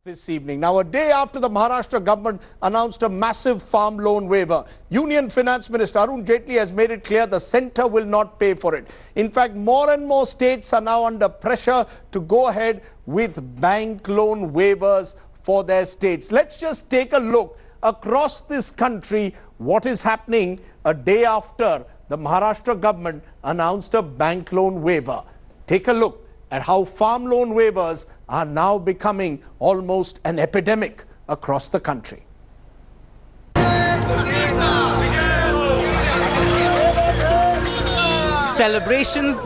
This evening. Now, a day after the Maharashtra government announced a massive farm loan waiver, Union Finance Minister Arun Jaitley has made it clear the centre will not pay for it. In fact, more and more states are now under pressure to go ahead with bank loan waivers for their states. Let's just take a look across this country what is happening a day after the Maharashtra government announced a bank loan waiver. Take a look at how farm loan waivers are now becoming almost an epidemic across the country. Celebrations,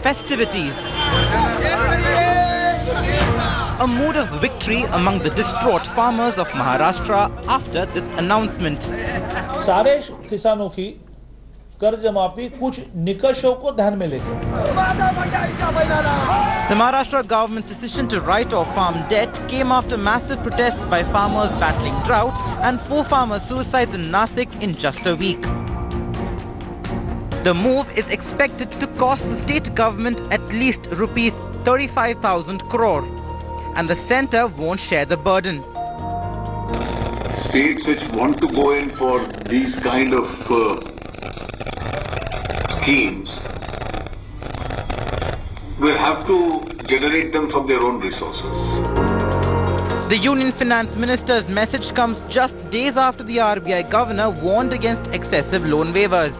festivities, a mood of victory among the distraught farmers of Maharashtra after this announcement. सारे किसानों की कर्ज माफी कुछ निकषों को ध्यान में लेकर The Maharashtra government's decision to write off farm debt came after massive protests by farmers battling drought and 4 farmer suicides in Nasik in just a week. The move is expected to cost the state government at least rupees 35,000 crore, and the centre won't share the burden. States which want to go in for these kind of schemes will have to generate them from their own resources. The Union Finance Minister's message comes just days after the RBI governor warned against excessive loan waivers.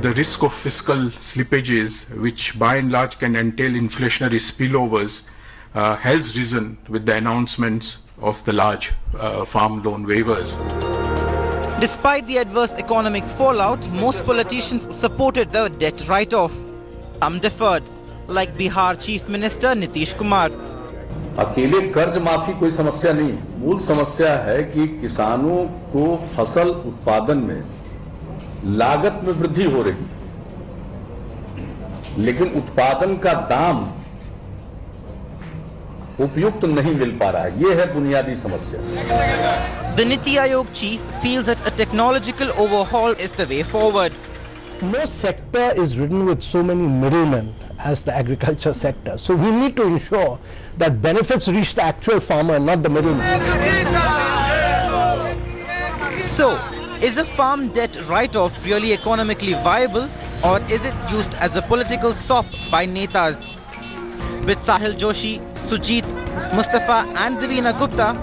The risk of fiscal slippages, which by and large can entail inflationary spillovers, has risen with the announcements of the large farm loan waivers. Despite the adverse economic fallout, most politicians supported the debt write-off. Some deferred, like Bihar Chief Minister Nitish Kumar. अकेले कर्ज माफी कोई समस्या नहीं, मूल समस्या है कि किसानों को फसल उत्पादन में लागत में वृद्धि हो रही, लेकिन उत्पादन का दाम उपयुक्त नहीं मिल पा रहा है. ये है बुनियादी समस्या. The Niti Aayog chief feels that a technological overhaul is the way forward. No sector is ridden with so many middlemen as the agriculture sector. So we need to ensure that benefits reach the actual farmer, not the middleman. So, is a farm debt write-off really economically viable, or is it used as a political sop by netas? With Sahil Joshi, Sujit, Mustafa and Divina Gupta,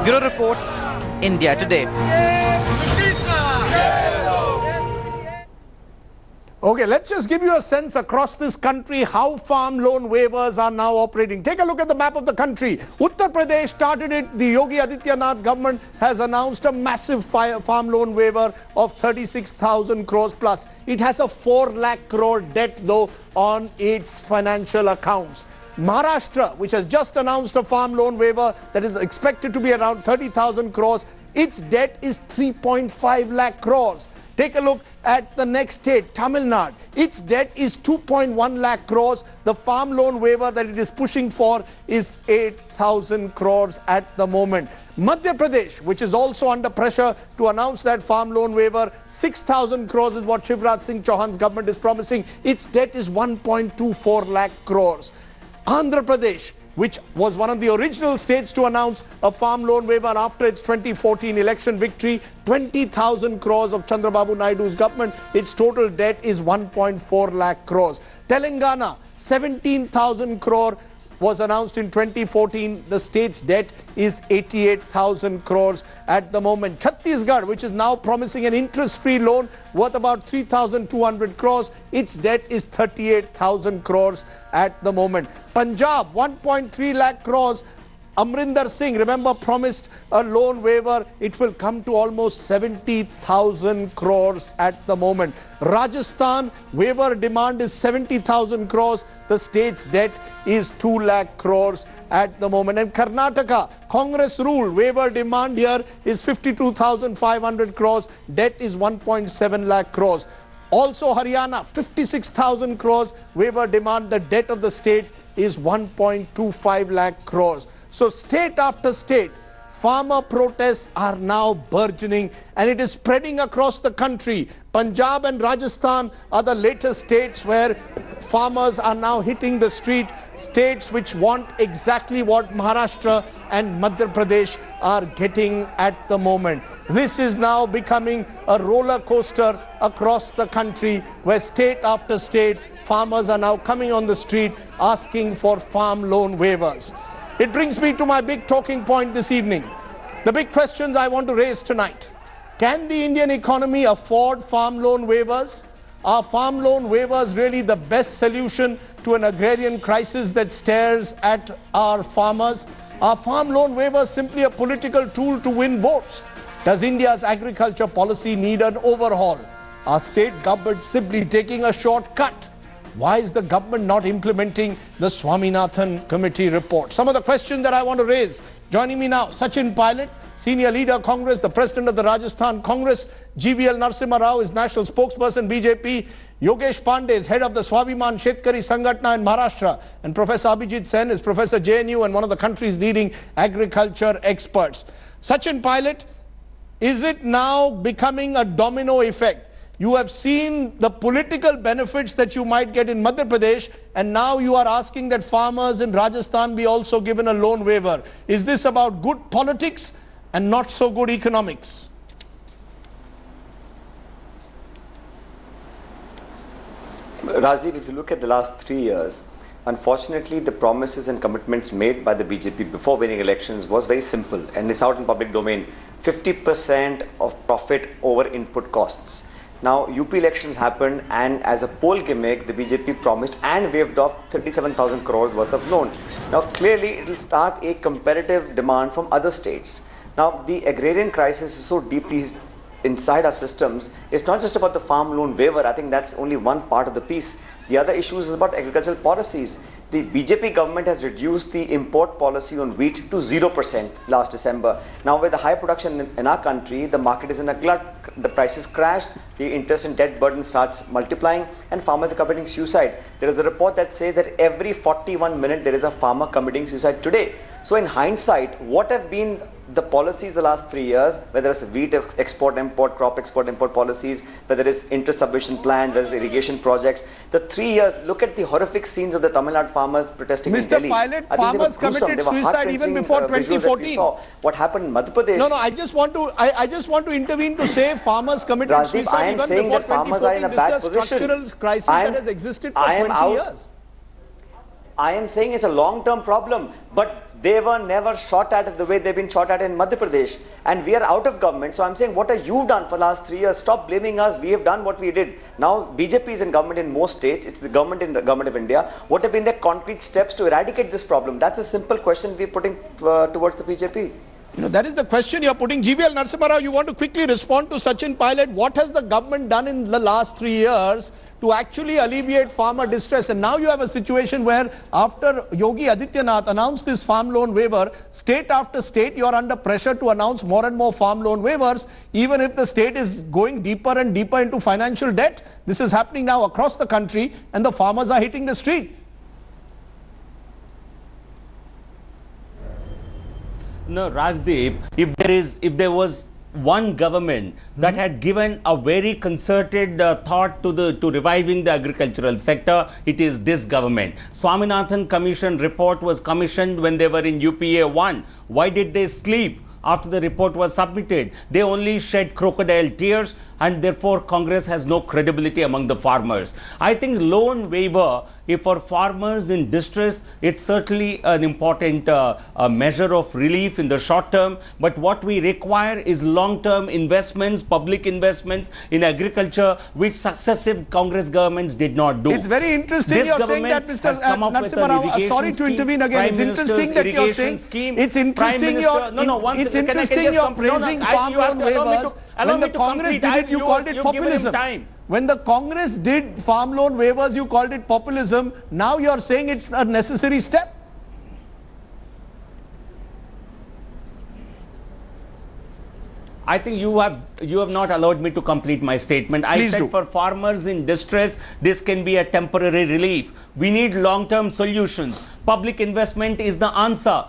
Bureau Report, India Today. Okay, let's just give you a sense across this country how farm loan waivers are now operating. Take a look at the map of the country. Uttar Pradesh started it. The Yogi Adityanath government has announced a massive farm loan waiver of 36,000 crores plus. It has a 4 lakh crore debt though on its financial accounts. Maharashtra, which has just announced a farm loan waiver that is expected to be around 30,000 crores, its debt is 3.5 lakh crores. Take a look at the next state, Tamil Nadu. Its debt is 2.1 lakh crores. The farm loan waiver that it is pushing for is 8,000 crores at the moment. Madhya Pradesh, which is also under pressure to announce that farm loan waiver, 6,000 crores is what Shivraj Singh Chauhan's government is promising. Its debt is 1.24 lakh crores. Andhra Pradesh, which was one of the original states to announce a farm loan waiver after its 2014 election victory, 20,000 crores of Chandrababu Naidu's government, its total debt is 1.4 lakh crores. Telangana, 17,000 crore was announced in 2014. The state's debt is 88,000 crores at the moment. Chhattisgarh, which is now promising an interest-free loan worth about 3,200 crores, its debt is 38,000 crores at the moment. Punjab, 1.3 lakh crores. Amrinder Singh, remember, promised a loan waiver. It will come to almost 70,000 crores at the moment. Rajasthan, waiver demand is 70,000 crores. The state's debt is 2 lakh crores at the moment. And Karnataka, Congress rule, waiver demand here is 52,500 crores. Debt is 1.7 lakh crores. Also Haryana, 56,000 crores waiver demand. The debt of the state is 1.25 lakh crores. So state after state, farmer protests are now burgeoning and it is spreading across the country. Punjab and Rajasthan are the latest states where farmers are now hitting the street, states which want exactly what Maharashtra and Madhya Pradesh are getting at the moment. This is now becoming a roller coaster across the country where state after state farmers are now coming on the street asking for farm loan waivers. It brings me to my big talking point this evening. The big questions I want to raise tonight. Can the Indian economy afford farm loan waivers? Are farm loan waivers really the best solution to an agrarian crisis that stares at our farmers? Are farm loan waivers simply a political tool to win votes? Does India's agriculture policy need an overhaul? Are state governments simply taking a shortcut? Why is the government not implementing the Swaminathan committee report? Some of the questions that I want to raise. Joining me now, Sachin Pilot, Senior Leader Congress, the President of the Rajasthan Congress. GVL Narasimha Rao is National Spokesperson, BJP. Yogesh Pandey is Head of the Swabhiman Shetkari Sangatna in Maharashtra. And Professor Abhijit Sen is Professor JNU and one of the country's leading agriculture experts. Sachin Pilot, is it now becoming a domino effect? You have seen the political benefits that you might get in Madhya Pradesh, and now you are asking that farmers in Rajasthan be also given a loan waiver. Is this about good politics and not so good economics? Rajiv, if you look at the last 3 years, unfortunately the promises and commitments made by the BJP before winning elections was very simple, and it's out in public domain. 50% of profit over input costs. Now, UP elections happened, and as a poll gimmick, the BJP promised and waived off 37,000 crores worth of loan. Now, clearly, it will start a competitive demand from other states. Now, the agrarian crisis is so deeply inside our systems. It's not just about the farm loan waiver. I think that's only one part of the piece. The other issue is about agricultural policies. The BJP government has reduced the import policy on wheat to 0% last December. Now, with the high production in our country, the market is in a glut. The prices crash, the interest and debt burden starts multiplying, and farmers are committing suicide. There is a report that says that every 41 minutes there is a farmer committing suicide today. So in hindsight, what have been the policies the last 3 years, whether it's wheat export-import, crop export-import policies, whether it's interest subvention plans, whether it's irrigation projects, the 3 years, look at the horrific scenes of the Tamil Nadu farmers protesting in Delhi. Mr. Pilot, farmers committed suicide even before 2014. What happened in Madhya Pradesh? No, I just want to intervene to say farmers committed Rajiv, suicide even before 2014. This is a structural crisis that has existed for 20 years. I am saying it's a long-term problem, but they were never shot at the way they've been shot at in Madhya Pradesh. And we are out of government. So I'm saying, what have you done for the last 3 years? Stop blaming us. We have done what we did. Now, BJP is in government in most states. It's the government in the government of India. What have been the concrete steps to eradicate this problem? That's a simple question we're putting towards the BJP. You know, that is the question you're putting. GVL Narasimha Rao, you want to quickly respond to Sachin Pilot. What has the government done in the last 3 years to actually alleviate farmer distress? And now you have a situation where after Yogi Adityanath announced this farm loan waiver, state after state, you are under pressure to announce more and more farm loan waivers, even if the state is going deeper and deeper into financial debt. This is happening now across the country, and the farmers are hitting the street. No, Rajdeep, if there was one government that had given a very concerted thought to reviving the agricultural sector, it is this government. Swaminathan Commission report was commissioned when they were in UPA 1. Why did they sleep after the report was submitted? They only shed crocodile tears, and therefore Congress has no credibility among the farmers. I think loan waiver, if for farmers in distress, it's certainly an important measure of relief in the short term. But what we require is long-term investments, public investments in agriculture, which successive Congress governments did not do. It's very interesting you're saying that, Mr. Narasimha Rao. Sorry to intervene again. It's interesting that you're saying. It's interesting you're praising farm loan waivers. When the Congress did it, you called it populism. When the Congress did farm loan waivers, you called it populism. Now you're saying it's a necessary step. I think you have not allowed me to complete my statement. I said for farmers in distress, this can be a temporary relief. We need long-term solutions. Public investment is the answer.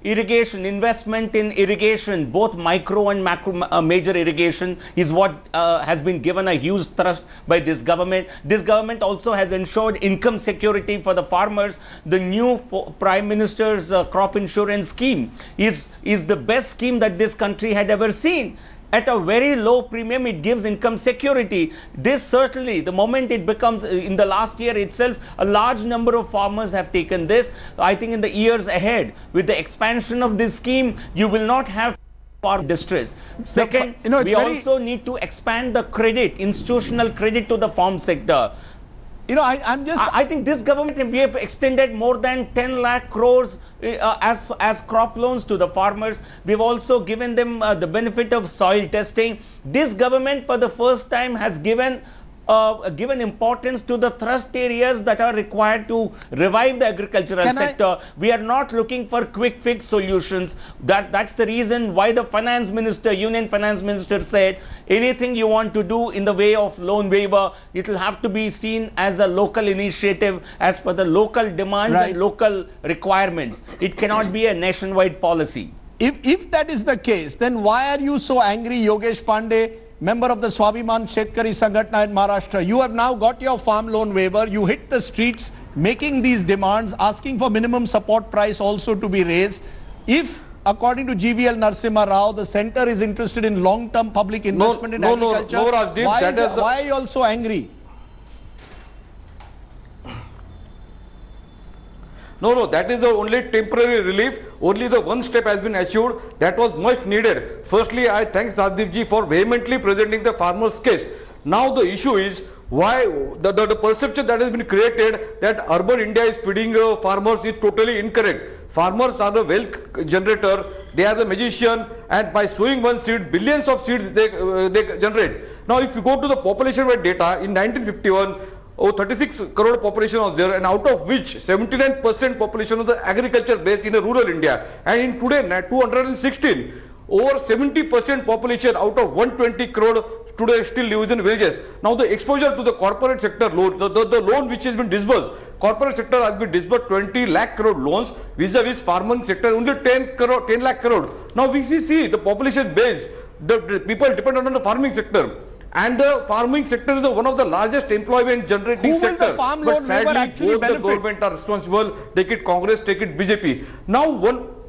irrigation, investment in irrigation, both micro and macro, major irrigation is what has been given a huge thrust by this government. This government also has ensured income security for the farmers. The new Prime Minister's crop insurance scheme is the best scheme that this country had ever seen. At a very low premium, it gives income security. This certainly, the moment it becomes, in the last year itself, a large number of farmers have taken this. I think in the years ahead, with the expansion of this scheme, you will not have farm distress. Second, we also need to expand the credit, institutional credit to the farm sector. I think this government, we have extended more than 10 lakh crores as crop loans to the farmers. We've also given them the benefit of soil testing. This government for the first time has given importance to the thrust areas that are required to revive the agricultural sector. We are not looking for quick fix solutions. That's the reason why the finance minister, union finance minister, said anything you want to do in the way of loan waiver, it will have to be seen as a local initiative as per the local demands and local requirements. It cannot be a nationwide policy. If that is the case, then why are you so angry, Yogesh Pandey, member of the Swabhiman Shetkari Sangatna in Maharashtra? You have now got your farm loan waiver. You hit the streets making these demands, asking for minimum support price also to be raised. If, according to GVL Narasimha Rao, the centre is interested in long-term public investment in agriculture, why are you also angry? No, that is the only temporary relief. Only the one step has been achieved. That was much needed. Firstly, I thank Sadhdeep ji for vehemently presenting the farmer's case. Now the issue is why the perception that has been created that urban India is feeding farmers is totally incorrect. Farmers are the wealth generator. They are the magician, and by sowing one seed, billions of seeds they generate. Now, if you go to the population-wide data in 1951. 36 crore population was there, and out of which 79% population was agriculture based in a rural India. And in today, 216, over 70% population out of 120 crore today still lives in villages. Now the exposure to the corporate sector loan, the loan which has been disbursed, corporate sector has been disbursed 20 lakh crore loans, vis-a-vis farming sector only 10 lakh crore. Now we see the population base, the people depend on the farming sector. And the farming sector is one of the largest employment generating sector. Who will the farm loan waiver actually benefit? The government are responsible. Take it Congress, take it BJP. Now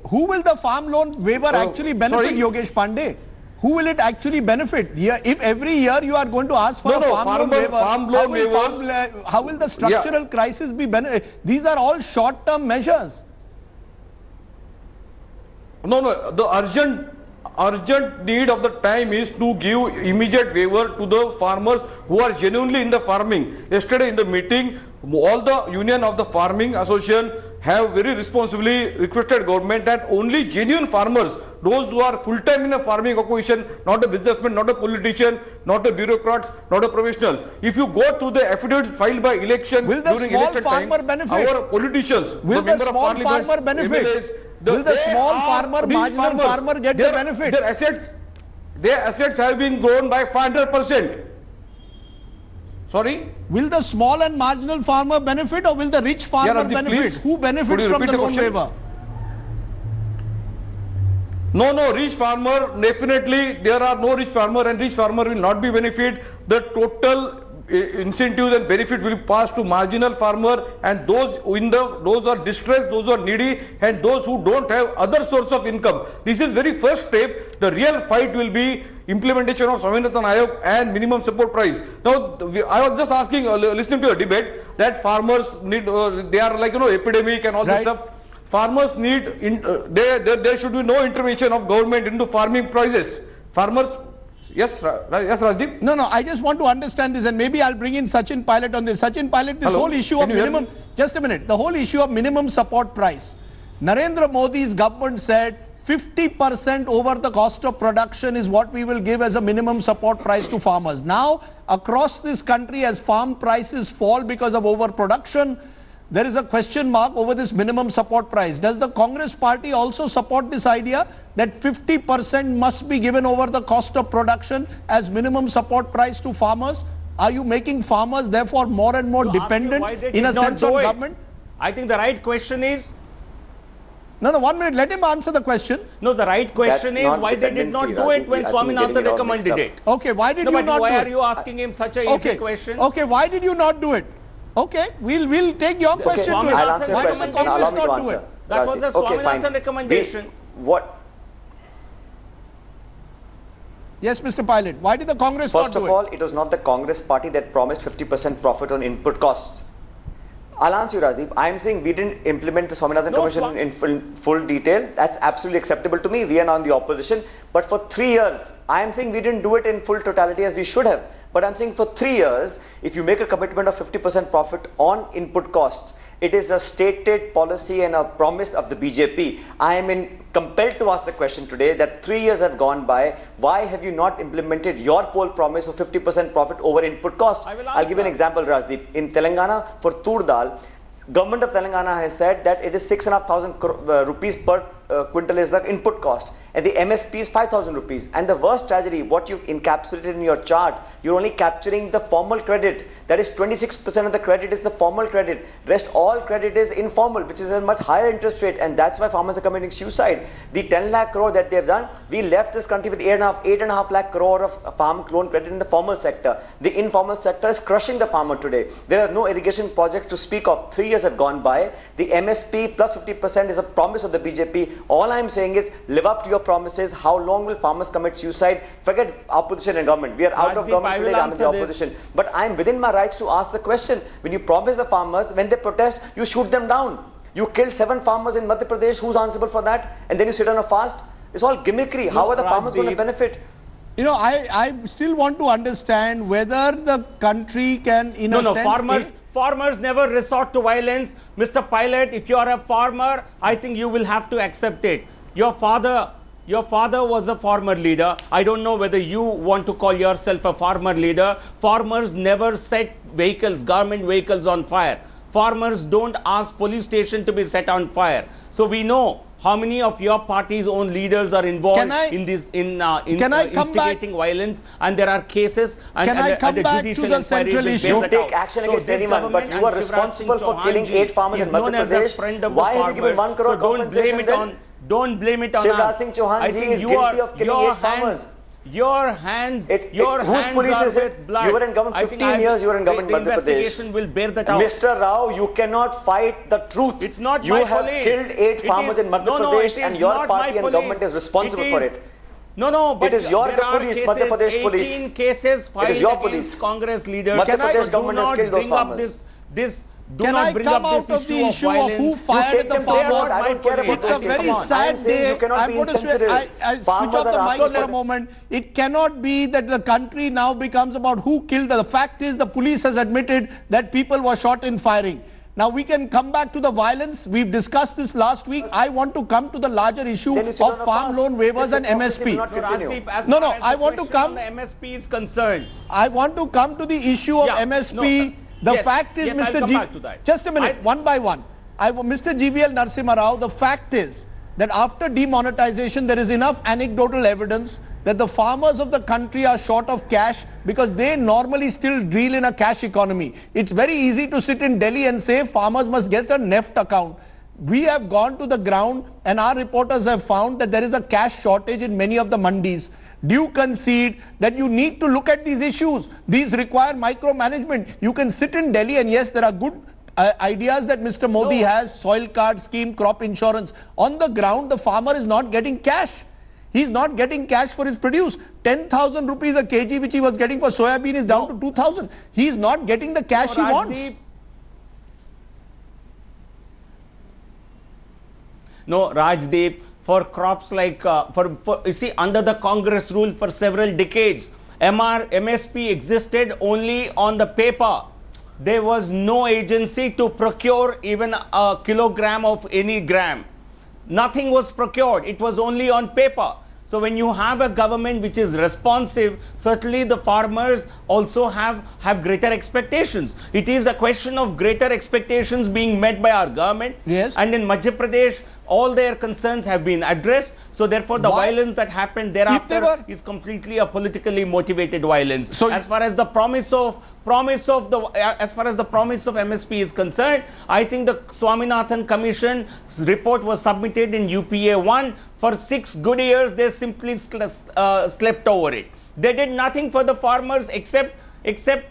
who will the farm loan waiver actually benefit, Yogesh Pandey? Who will it actually benefit? If every year you are going to ask for a farm loan waiver, how will the structural crisis be benefited? These are all short-term measures. No, the urgent need of the time is to give immediate waiver to the farmers who are genuinely in the farming. Yesterday in the meeting, all the union of the farming association have very responsibly requested government that only genuine farmers, those who are full-time in a farming occupation, not a businessman, not a politician, not a bureaucrats, not a professional. If you go through the affidavit filed by election, will the small farmer benefit? Our politicians, will the small farmer benefit? Will the small farmer, marginal farmer get the benefit? Their assets have been grown by 500%. Sorry? Will the small and marginal farmer benefit, or will the rich farmer benefit? Please, who benefits from the loan waiver? No, rich farmer, definitely there are no rich farmer, and rich farmer will not be benefit. The total incentives and benefit will pass to marginal farmer, and those are distressed, those are needy, and those who don't have other source of income. This is very first step. The real fight will be implementation of Swaminathan Ayog and minimum support price. Now, I was just asking, listening to a debate that farmers need, they are like epidemic and all this stuff. Farmers need, there should be no intervention of government into farming prices. Farmers. Yes, Rajdeep? No, I just want to understand this, and maybe I'll bring in Sachin Pilot on this. Sachin Pilot, this whole issue of minimum, just a minute, the whole issue of minimum support price. Narendra Modi's government said 50% over the cost of production is what we will give as a minimum support price to farmers. Now, across this country, as farm prices fall because of overproduction, there is a question mark over this minimum support price. Does the Congress party also support this idea that 50% must be given over the cost of production as minimum support price to farmers? Are you making farmers therefore more and more dependent in a sense on government? I think the right question is, No, 1 minute. Let him answer the question. No, the right question is why they did not do it when Swaminathan recommended it. Okay, why did you not do it? Why are you asking him such a easy question? Okay, why did you not do it? Okay, we'll take your question. I'll answer why did the Congress not do it? That was a Swaminathan recommendation. Yes, Mr. Pilot. Why did the Congress not do it? First of all, it was not the Congress party that promised 50% profit on input costs. I'll answer you, Rajiv. I'm saying we didn't implement the Swaminathan Commission in full detail. That's absolutely acceptable to me. We are now in the opposition. But for 3 years, I'm saying we didn't do it in full totality as we should have. But I'm saying for 3 years, if you make a commitment of 50% profit on input costs, it is a stated policy and a promise of the BJP. I am compelled to ask the question today that 3 years have gone by. Why have you not implemented your poll promise of 50% profit over input cost? I'll give you an example, Rajdeep. In Telangana, for tur dal, government of Telangana has said that it is 6,500 rupees per quintal is the input cost, and the MSP is 5,000 rupees. And the worst tragedy, what you've encapsulated in your chart, you're only capturing the formal credit. That is 26% of the credit is the formal credit. Rest all credit is informal, which is a much higher interest rate, and that's why farmers are committing suicide. The 10 lakh crore that they've done, we left this country with 8.5 lakh crore of farm loan credit in the formal sector. The informal sector is crushing the farmer today. There are no irrigation projects to speak of. 3 years have gone by. The MSP plus 50% is a promise of the BJP. All I'm saying is live up to your promises. How long will farmers commit suicide? Forget opposition and government. We are out of government today, I'm in the opposition. But I'm within my rights to ask the question. When you promise the farmers, when they protest, you shoot them down. You killed 7 farmers in Madhya Pradesh. Who's answerable for that? And then you sit on a fast? It's all gimmickry. How are the farmers going to benefit? You know, I still want to understand whether the country can, in a sense... Farmers never resort to violence. Mr. Pilot, if you are a farmer, I think you will have to accept it. Your father was a farmer leader. I don't know whether you want to call yourself a farmer leader. Farmers never set vehicles, government vehicles on fire. Farmers don't ask police station to be set on fire. So we know how many of your party's own leaders are involved in instigating violence, and there are cases. And, can I come back to the central issue? You take action against anyone, but you are responsible for killing 8 farmers in Madhya Pradesh. Why have you given 1 crore compensation then? Don't blame it on us. I think you are your hands are with blood. You were in government 15 years. You were in government in Madhya Pradesh. The investigation will bear that out. Mr. Rao, you cannot fight the truth. It's not you my have police. Killed 8 farmers in Madhya Pradesh, and your party and government is responsible for it. No, but it is your police, Madhya Pradesh police. 18 cases filed against Congress leaders. Madhya Pradesh government has killed those farmers. Can I come out of the issue of who fired at the farmers? It's a very sad day. I'm going to switch off the mics for a moment. It cannot be that the country now becomes about who killed. The fact is the police has admitted that people were shot in firing. Now we can come back to the violence. We've discussed this last week. I want to come to the larger issue of farm loan waivers and MSP. No, I want to come. The MSP is concerned. I want to come to the issue of MSP. The fact is, Mr. Just a minute, one by one. Mr. GVL Narasimha Rao, the fact is that after demonetization, there is enough anecdotal evidence that the farmers of the country are short of cash because they normally still deal in a cash economy. It's very easy to sit in Delhi and say farmers must get a NEFT account. We have gone to the ground and our reporters have found that there is a cash shortage in many of the mandis. Do you concede that you need to look at these issues? These require micromanagement. You can sit in Delhi and yes, there are good ideas that Mr. Modi has, soil card scheme, crop insurance. On the ground, the farmer is not getting cash. He's not getting cash for his produce. 10,000 rupees a kg which he was getting for soybean is down to 2,000. He's not getting the cash he wants. No, Rajdeep. For crops like, you see, under the Congress rule for several decades, MSP existed only on the paper. There was no agency to procure even a kilogram of any gram. Nothing was procured. It was only on paper. So when you have a government which is responsive, certainly the farmers also have greater expectations. It is a question of greater expectations being met by our government. Yes. And in Madhya Pradesh, all their concerns have been addressed. So therefore, the Why? violence that happened thereafter is completely a politically motivated violence. So as far as the promise of MSP is concerned, I think the Swaminathan Commission's report was submitted in UPA 1. For 6 good years, they simply slept over it. They did nothing for the farmers except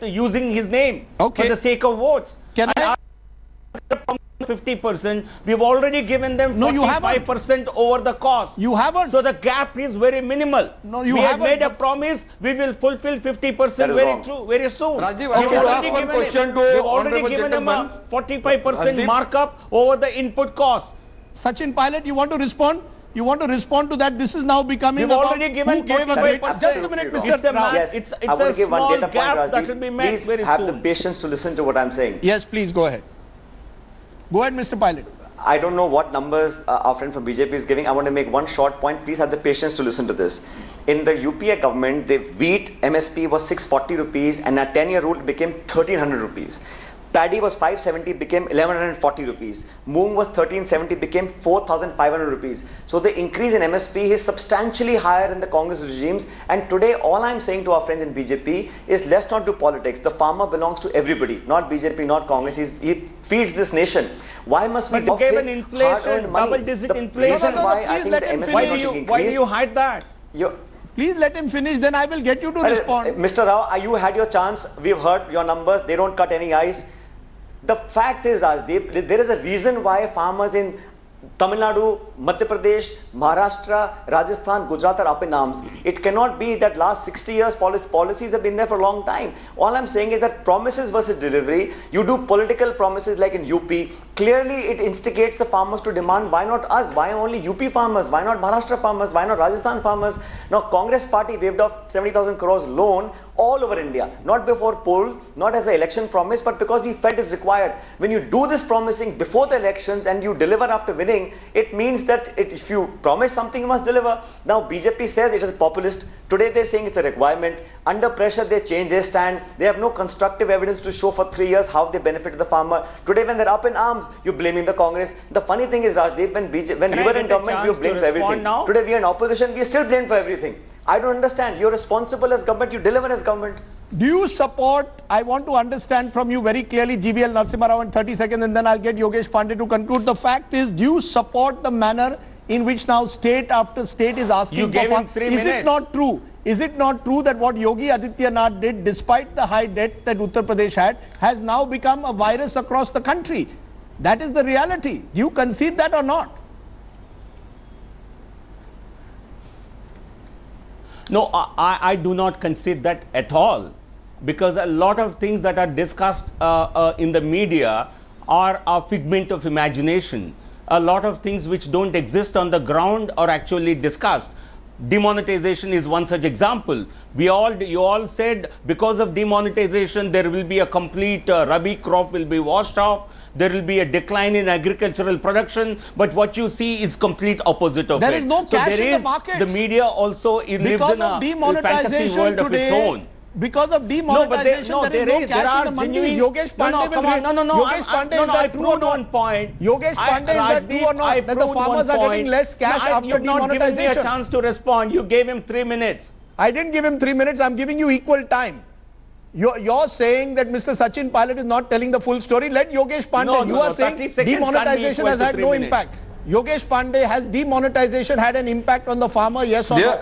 using his name for the sake of votes. Can I? 50%, we've already given them 45% over the cost. You haven't. So the gap is very minimal. No, you we haven't. We have made a promise, we will fulfill 50% very soon. Rajiv, I want to ask one question to we've already given them a 45% markup over the input cost. Sachin Pilot, you want to respond? You want to respond to that? This is now becoming We've about already given who gave a great... Just a minute, Mr. Rao. Yes, it's a small gap that should be met very soon. Please have the patience to listen to what I'm saying. Yes, please go ahead. Go ahead, Mr. Pilot. I don't know what numbers our friend from BJP is giving. I want to make one short point. Please have the patience to listen to this. In the UPA government, the wheat MSP was 640 rupees and a 10-year rule became 1300 rupees. Paddy was 570, became 1140 rupees. Moong was 1370, became 4500 rupees. So the increase in MSP is substantially higher in the Congress regimes. And today, all I'm saying to our friends in BJP is let's not do politics. The farmer belongs to everybody, not BJP, not Congress. He feeds this nation. Why must we give an inflation, double-digit inflation? Why do you hide that? Please let him finish, then I will get you to respond. Mr. Rao, you had your chance. We've heard your numbers. They don't cut any ice. The fact is, Rajdeep, there is a reason why farmers in Tamil Nadu, Madhya Pradesh, Maharashtra, Rajasthan, Gujarat are up in arms. It cannot be that last 60 years policies have been there for a long time. All I'm saying is that promises versus delivery, you do political promises like in UP, clearly it instigates the farmers to demand, why not us? Why only UP farmers? Why not Maharashtra farmers? Why not Rajasthan farmers? Now Congress party waived off 70,000 crores loan all over India, not before polls, not as an election promise, but because we felt it's required. When you do this promising before the elections and you deliver after winning, it means that if you promise something, you must deliver. Now BJP says it is populist. Today they're saying it's a requirement. Under pressure, they change their stand. They have no constructive evidence to show for 3 years how they benefited the farmer. Today when they're up in arms, you're blaming the Congress. The funny thing is, Rajdeep, when we were in government, we were blamed for everything. Now? Today we are in opposition, we are still blamed for everything. I don't understand. You're responsible as government, you deliver as government. Do you support, I want to understand from you very clearly, GVL Narasimha Rao in 30 seconds, and then I'll get Yogesh Pandey to conclude. The fact is, do you support the manner in which now state after state is asking for funds? Is it not true? Is it not true that what Yogi Adityanath did, despite the high debt that Uttar Pradesh had, has now become a virus across the country? That is the reality. Do you concede that or not? No, I do not concede that at all, because a lot of things that are discussed in the media are a figment of imagination. A lot of things which don't exist on the ground are actually discussed. Demonetization is one such example. You all said because of demonetization there will be a complete rabi crop will be washed off. There will be a decline in agricultural production, but what you see is complete opposite of it. There is no cash in the markets. The media also lives in a fantasy world of its own. Because of demonetization, there is no cash in the mandis. Yogesh Pandey will read. Yogesh Pandey, is that true or not? Yogesh Pandey, is that true or not? That the farmers are getting less cash after demonetization. You've not given me a chance to respond. You gave him 3 minutes. I didn't give him 3 minutes. I'm giving you equal time. You're saying that Mr. Sachin Pilot is not telling the full story. Let Yogesh Pandey, you are saying demonetization has had no impact. Yogesh Pandey, has demonetization had an impact on the farmer, yes or no?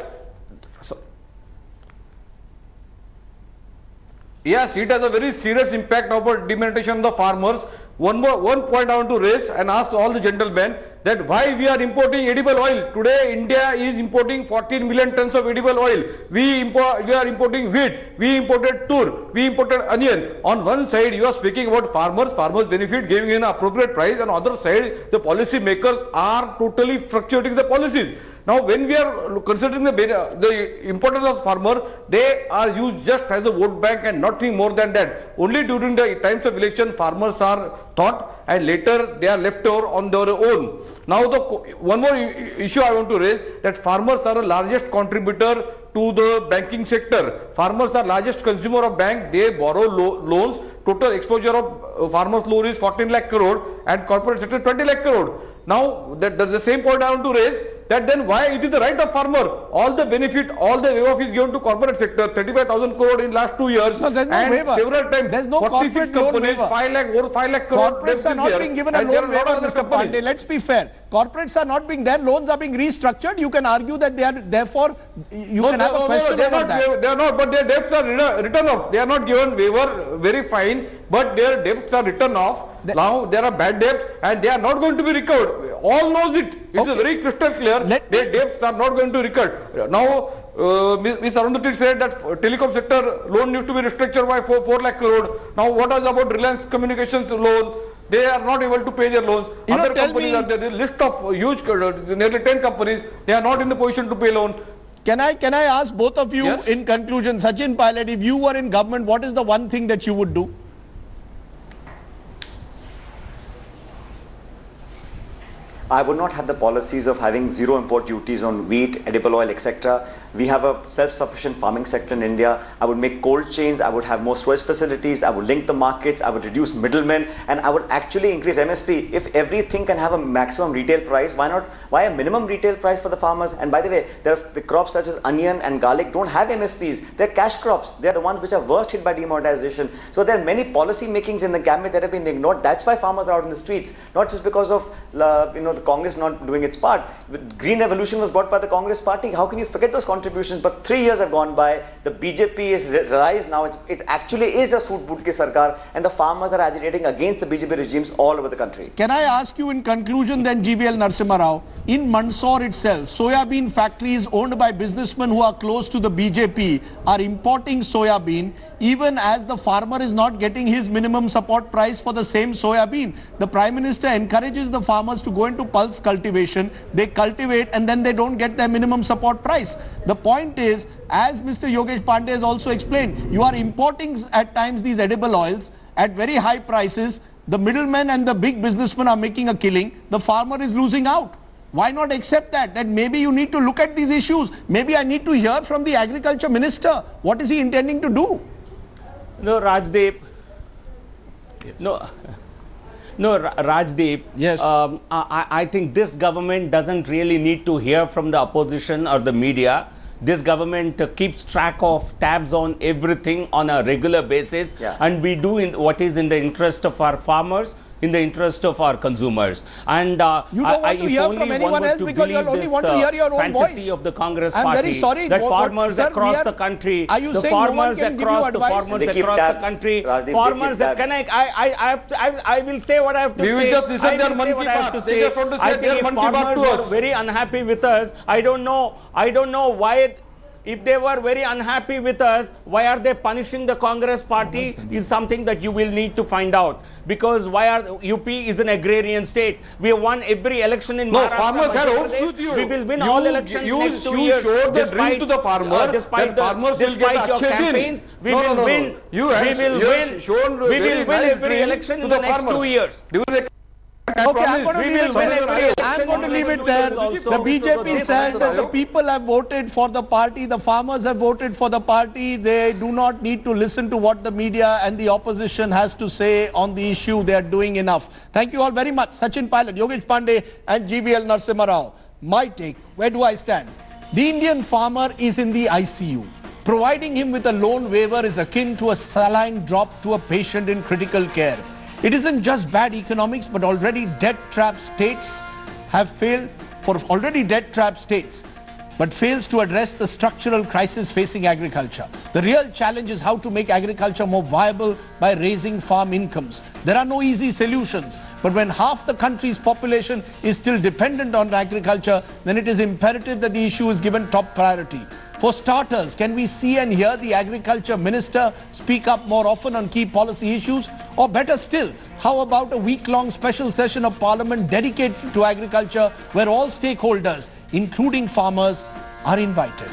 Yes, it has a very serious impact about demonetization of the farmers. One point I want to raise and ask all the gentlemen that why we are importing edible oil. Today India is importing 14 million tons of edible oil. We are importing wheat, we imported tur, we imported onion. On one side you are speaking about farmers benefit, giving an appropriate price. On the other side the policy makers are totally fluctuating the policies. Now when we are considering the importance of farmer, they are used just as a vote bank and nothing more than that. Only during the times of election farmers are thought and later they are left over on their own. Now one more issue I want to raise, that farmers are the largest contributor to the banking sector. Farmers are largest consumer of bank. They borrow loans. Total exposure of farmers loan is 14 lakh crore and corporate sector 20 lakh crore. Now the same point I want to raise, that then why it is the right of farmer. All the benefit, all the waiver is given to corporate sector, 35,000 crore in last 2 years. No, there's no and waiver. Several times, there's no 46 corporate companies, loan waiver. over 5 lakh crore. Corporates are not being given a loan waiver, Mr. Pandey. Let's be fair. Corporates are not being, their loans are being restructured. You can argue that they are, therefore, you can have a question over that. They are not, but their debts are written off. They are not given waiver, very fine, but their debts are written off. Now there are bad debts and they are not going to be recovered. All knows it. It's very crystal clear. Their debts are not going to be recovered. Now, Mr. Arundhati said that telecom sector loan needs to be restructured by 4 lakh crore. Now, what is about Reliance Communications loan? They are not able to pay their loans. Other companies are there. The list of huge, nearly 10 companies, they are not in the position to pay loan. Can I ask both of you in conclusion, Sachin Pilot, if you were in government, what is the one thing that you would do? I would not have the policies of having zero import duties on wheat, edible oil, etc. We have a self-sufficient farming sector in India. I would make cold chains, I would have more storage facilities, I would link the markets, I would reduce middlemen, and I would actually increase MSP. If everything can have a maximum retail price, why not? Why a minimum retail price for the farmers? And by the way, the crops such as onion and garlic don't have MSPs. They're cash crops. They're the ones which are worst hit by demonetization. So there are many policy makings in the gambit that have been ignored. That's why farmers are out in the streets, not just because of the Congress not doing its part. The Green Revolution was brought by the Congress party. How can you forget those contributions? But 3 years have gone by. The BJP is realized now. It actually is a suit boot ke sarkar, and the farmers are agitating against the BJP regimes all over the country. Can I ask you in conclusion then, GVL Narasimha Rao, in Mandsaur itself, soya bean factories owned by businessmen who are close to the BJP are importing soya bean, even as the farmer is not getting his minimum support price for the same soya bean. The Prime Minister encourages the farmers to go into pulse cultivation. They cultivate and then they don't get their minimum support price. The point is, as Mr. Yogesh Pandey has also explained, you are importing at times these edible oils at very high prices. The middlemen and the big businessmen are making a killing. The farmer is losing out. Why not accept that maybe you need to look at these issues? Maybe I need to hear from the Agriculture Minister. What is he intending to do? No, Rajdeep. Yes. No, Rajdeep. Yes. I think this government doesn't really need to hear from the opposition or the media. This government keeps track of tabs on everything on a regular basis, and we do what is in the interest of our farmers, in the interest of our consumers. And you don't want to hear from anyone else because you only want to hear your own voice. Of the Congress I'm party, very sorry that farmers across the country, are you saying no one can give you advice? Farmers across the country, farmers that I will say what I have to say. We will just listen their Mann Ki Baat. They just want to say their Mann Ki Baat to us. Very unhappy with us. I don't know why. If they were very unhappy with us, why are they punishing the Congress party is something that you will need to find out. Because UP is an agrarian state. We have won every election in Maharashtra. No, farmers had hopes with you. We will win all elections next 2 years. You showed the dream to the farmer that farmers will get achhe din. We will win. We will win every election in the next 2 years. Okay, I'm going to leave it there. I'm going to leave it there. The BJP says that the people have voted for the party, the farmers have voted for the party. They do not need to listen to what the media and the opposition has to say on the issue. They are doing enough. Thank you all very much. Sachin Pilot, Yogesh Pandey and GVL Narasimha Rao. My take, where do I stand? The Indian farmer is in the ICU. Providing him with a loan waiver is akin to a saline drop to a patient in critical care. It isn't just bad economics, but already debt-trapped states have failed but fails to address the structural crisis facing agriculture. The real challenge is how to make agriculture more viable by raising farm incomes. There are no easy solutions, but when half the country's population is still dependent on agriculture, then it is imperative that the issue is given top priority. For starters, can we see and hear the Agriculture Minister speak up more often on key policy issues? Or better still, how about a week-long special session of Parliament dedicated to agriculture where all stakeholders, including farmers, are invited?